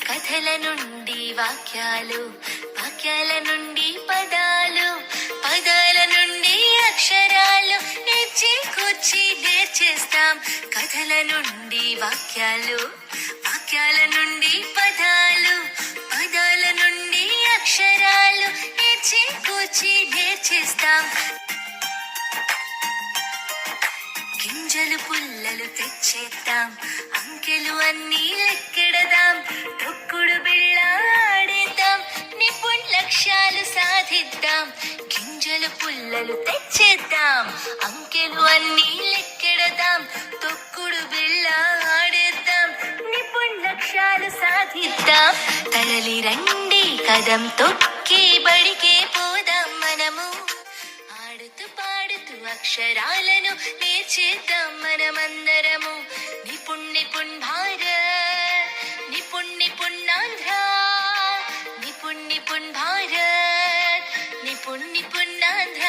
కథల నుండి వాక్యాలు, వాక్యాల నుండి పదాలు, పదాల నుండి అక్షరాలు ఇచ్చి కూర్చి నేర్చేస్తాం. కథల నుండి వాక్యాలు, వాక్యాల నుండి పదాలు, పదాల నుండి అక్షరాలు ఇచ్చి కూర్చి నేర్చేస్తాం. గింజలు పుల్లలు తెచ్చేద్దాం, అంకెలు అన్నీ లెక్కెడదాం, తొక్కుడు బిళ్ళ ఆడేద్దాం, నిపుణ్ లక్ష్యాలు సాధిద్దాం. గింజలు పుల్లలు తెచ్చేద్దాం, అంకెలు అన్నీ లెక్కెడదాం, తొక్కుడు బిళ్ళ ఆడేద్దాం, నిపుణ్ లక్ష్యాలు సాధిద్దాం. తరలి రండి కదం తొక్కి బడికే పోదాం మనము, ఆడుతూ పాడుతూ అక్షరాలను నేర్చేద్దాం మనమందరము. నిపుణ్ నిపుణ్ భారత్, నిపుణ్ నిపుణ్ ఆంధ్ర, నిపుణ్ నిపుణ్ భారత్, నిపుణ్ నిపుణ్ ఆంధ్ర.